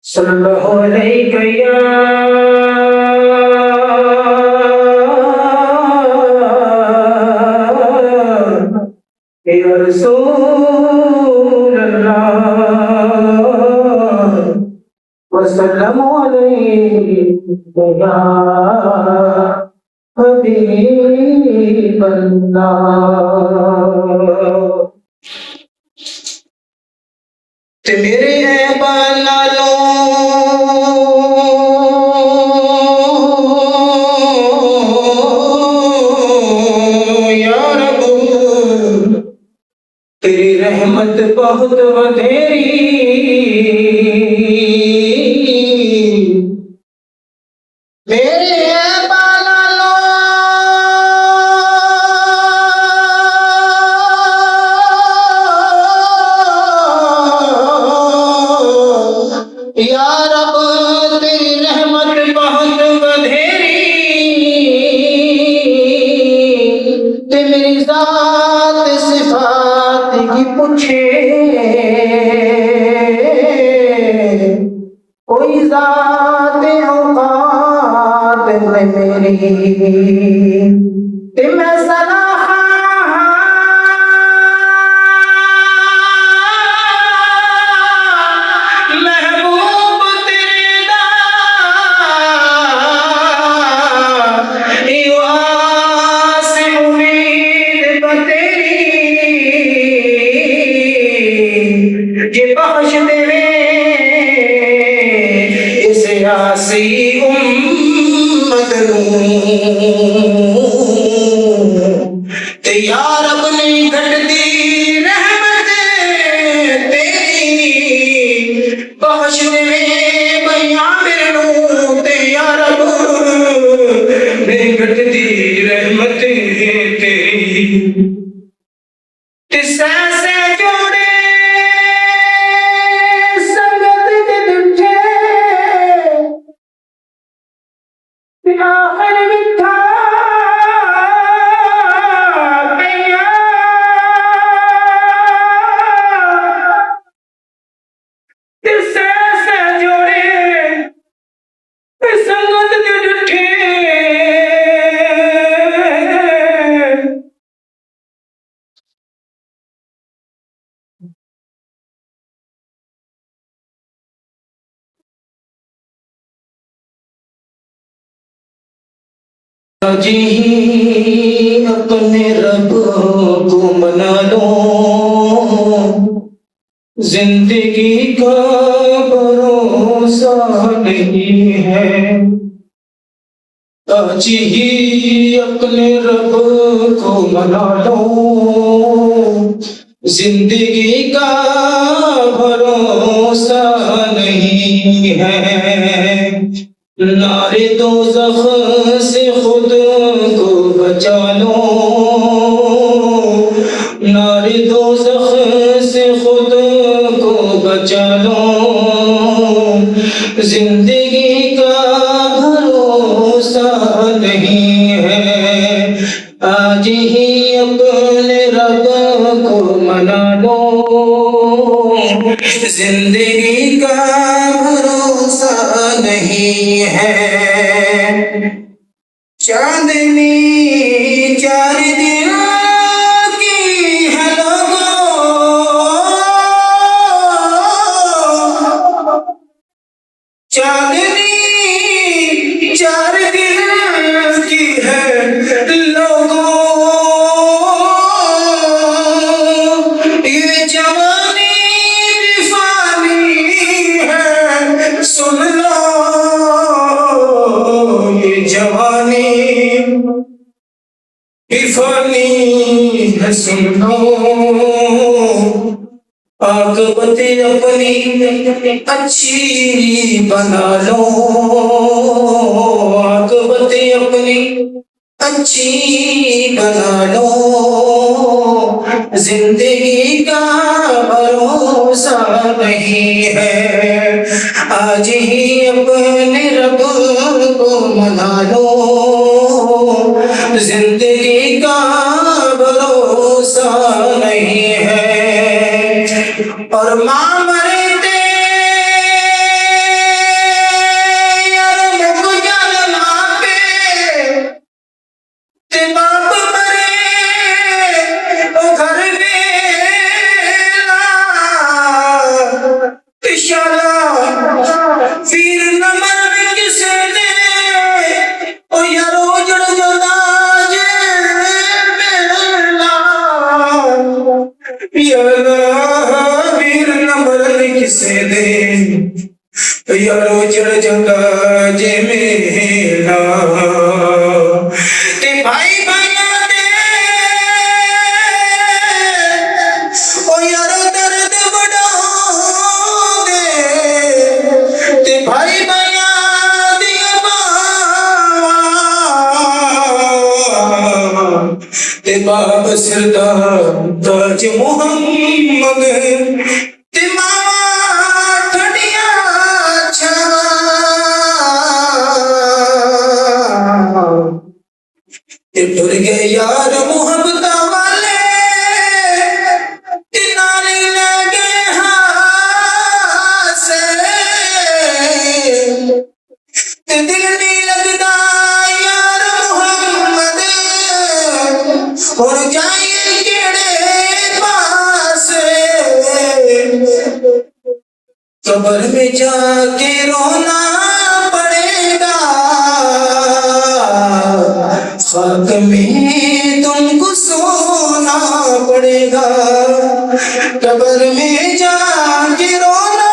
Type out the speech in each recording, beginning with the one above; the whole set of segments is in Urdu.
صلی اللہ علیہ یا رسول اللہ وسلم علیہ یا حبیب اللہ تے میرے احباب نالوں یا رب تیری رحمت بہت ودھیری میرے احباب نالوں یا رب تیری رحمت بہت ودھیری تے میری ذات صفات کی پوچھے کوئی ذات اوقات میں میری تے میں بخش دے اس آسی امت تے یا رب نے گھٹ دی رحمت تیری بخش دے بھئی عامر نو تے یا رب نے گھٹ دی رحمت تیری تے سہ جوڑے آخر مٹھا پیا سے جوڑے سنگت دے ڈٹھے جی اپنے رب کو منا لو زندگی کا بھروسہ نہیں ہے آج ہی اپنے رب کو منا لو زندگی کا بھروسہ نہیں ہے نارے دوزخ سے خود کو بچا لو نارے دوزخ سے خود کو بچا لو زندگی کا بھروسہ نہیں ہے آج ہی اپنے رب کو منا لو زندگی کا بھروسہ نہیں ہے چاندنی چار دن کی ہے لوگوں چاندنی چار دن کی ہے لوگوں یہ جوانی فانی ہے سن لو یہ جوانی فانی ہے سن لو عاقبت اپنی اچھی بنا لو عاقبت اپنی اچھی بنا لو زندگی کا بھروسہ نہیں ہے آج ہی اپنے رب کو منا لو زندگی کا بھروسہ نہیں ہے اور ماں مرتے کسے دیں یارو چڑھ جگہ جے میلا تے بھائی بھائیاں دے او یارو درد بڑا دے تے بھائی بھائیاں دیا باواں تے باب سردار تاج محمد تے ماواں ٹھڈیاں چھاواں تے ٹر گئے یار محبت والے تے نال لے گئے ہاسے تے دل نہیں لگدا یار محمد ہن جائیے کیڑے پاسے قبر میں جا کے رونا پڑے گا خاک میں تم کو سونا پڑے گا قبر میں جا کے رونا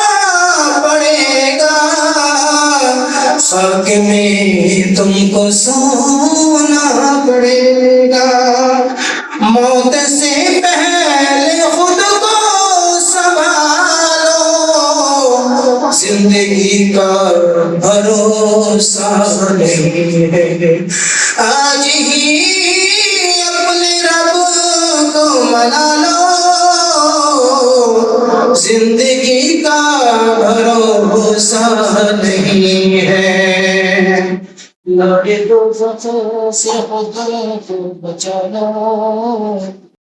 پڑے گا خاک میں تم کو سونا پڑے گا موت سے پہلے خود کو سنبھالو زندگی کا بھروسہ نہیں ہے آج ہی اپنے رب کو منا لو زندگی کا بھروسہ نہیں ہے لوٹے دوزخ سے خود کو بچا لو